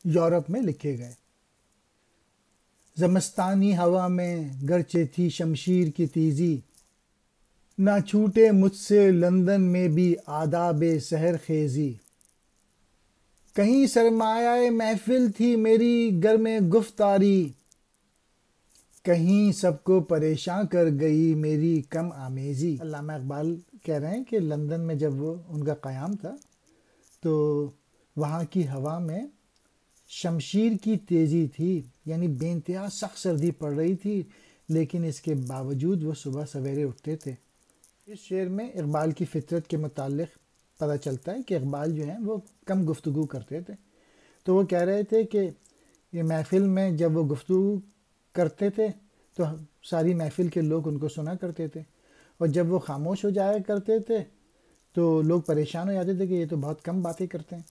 Europe میں لکھے گئے۔ زمستانی ہوا میں گرچہ تھی شمشیر کی تیزی، نہ چھوٹے مجھ سے لندن میں بھی آداب سحر خیزی۔ کہیں سرمایہ محفل تھی میری گرم گفتاری، کہیں سب کو پریشان کر گئی میری کم آمیزی۔ علامہ اقبال کہہ رہے ہیں کہ لندن میں جب وہ ان کا قیام تھا تو وہاں کی ہوا میں شمشیر کی تیزی تھی، یعنی بے انتہا سخت سردی پڑ رہی تھی، لیکن اس کے باوجود وہ صبح سویرے اٹھتے تھے۔ اس شعر میں اقبال کی فطرت کے متعلق پتہ چلتا ہے کہ اقبال جو ہیں وہ کم گفتگو کرتے تھے، تو وہ کہہ رہے تھے کہ یہ محفل میں جب وہ گفتگو کرتے تھے تو ساری محفل کے لوگ ان کو سنا کرتے تھے، اور جب وہ خاموش ہو جایا کرتے تھے تو لوگ پریشان ہو جاتے تھے کہ یہ تو بہت کم باتیں کرتے ہیں۔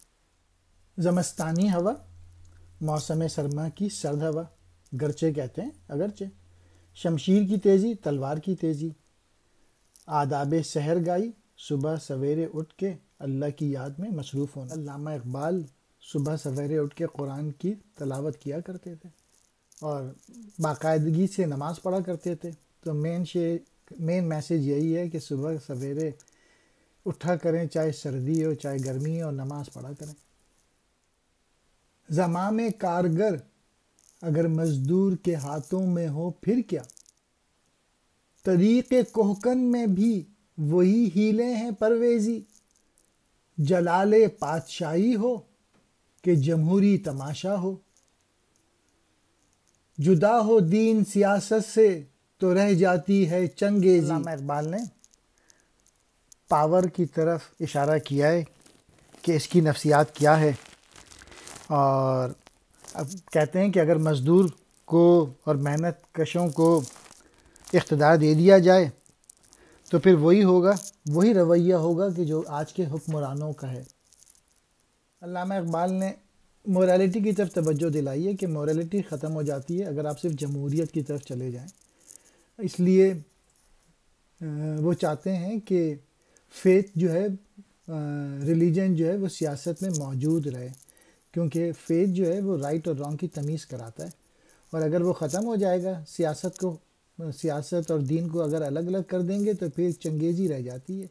زمستانی ہوا، موسم سرما کی سرد ہوا، گرچہ کہتے ہیں اگرچہ، شمشیر کی تیزی، تلوار کی تیزی، آداب سحر گائی، صبح سویرے اٹھ کے اللہ کی یاد میں مصروف ہونا۔ علامہ اقبال صبح سویرے اٹھ کے قرآن کی تلاوت کیا کرتے تھے اور باقاعدگی سے نماز پڑھا کرتے تھے۔ تو مین میسیج یہی ہے کہ صبح سویرے اٹھا کریں، چاہے سردی ہو چاہے گرمی ہو، اور نماز پڑھا کریں۔ زمام کارگر اگر مزدور کے ہاتھوں میں ہو پھر کیا، طریق کوہکن میں بھی وہی ہیلے ہیں پرویزی۔ جلال پادشاہی ہو کہ جمہوری تماشا ہو، جدا ہو دین سیاست سے تو رہ جاتی ہے چنگیزی۔ علامہ اقبال نے پاور کی طرف اشارہ کیا ہے کہ اس کی نفسیات کیا ہے، اور اب کہتے ہیں کہ اگر مزدور کو اور محنت کشوں کو اقتدار دے دیا جائے تو پھر وہی رویہ ہوگا کہ جو آج کے حکمرانوں کا ہے۔ علامہ اقبال نے موریلٹی کی طرف توجہ دلائی ہے کہ موریلٹی ختم ہو جاتی ہے اگر آپ صرف جمہوریت کی طرف چلے جائیں، اس لیے وہ چاہتے ہیں کہ فیتھ جو ہے، ریلیجن جو ہے وہ سیاست میں موجود رہے، کیونکہ فیتھ جو ہے وہ رائٹ اور رانگ کی تمیز کراتا ہے، اور اگر وہ ختم ہو جائے گا، سیاست اور دین کو اگر الگ الگ کر دیں گے تو پھر چنگیزی رہ جاتی ہے۔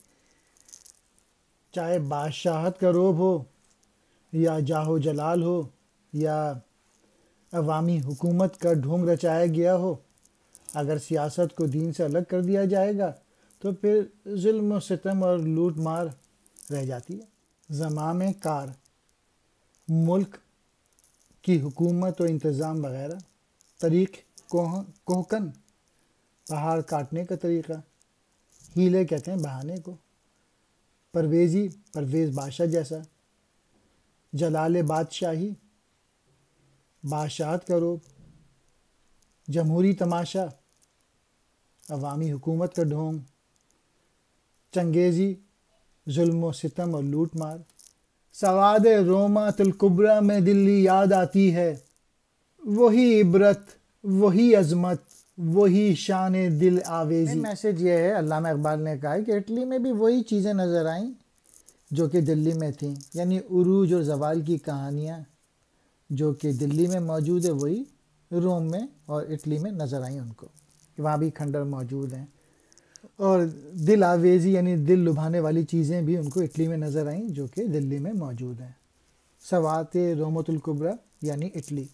چاہے بادشاہت کا روب ہو یا جاہ و جلال ہو یا عوامی حکومت کا ڈھونگ رچایا گیا ہو، اگر سیاست کو دین سے الگ کر دیا جائے گا تو پھر ظلم و ستم اور لوٹ مار رہ جاتی ہے۔ زمام کار، ملک کی حکومت و انتظام وغیرہ، طریق کوہکن، پہاڑ کاٹنے کا طریقہ، ہیلے کہتے ہیں بہانے کو، پرویزی، پرویز بادشاہ جیسا، جلال بادشاہی، بادشاہت کا روب، جمہوری تماشا، عوامی حکومت کا ڈھونگ، چنگیزی، ظلم و ستم اور لوٹ مار۔ سواد رومات الکبریٰ میں دلی یاد آتی ہے، وہی عبرت، وہی عظمت، وہی شان دل آویزی۔ میسیج یہ ہے، علامہ اقبال نے کہا ہے کہ اٹلی میں بھی وہی چیزیں نظر آئیں جو کہ دلی میں تھیں، یعنی عروج اور زوال کی کہانیاں جو کہ دلی میں موجود ہے وہی روم میں اور اٹلی میں نظر آئیں ان کو، وہاں بھی کھنڈر موجود ہیں، اور دل آویزی یعنی دل لبھانے والی چیزیں بھی ان کو اٹلی میں نظر آئیں جو کہ دلی میں موجود ہیں۔ سوات رومۃ الکبریٰ یعنی اٹلی۔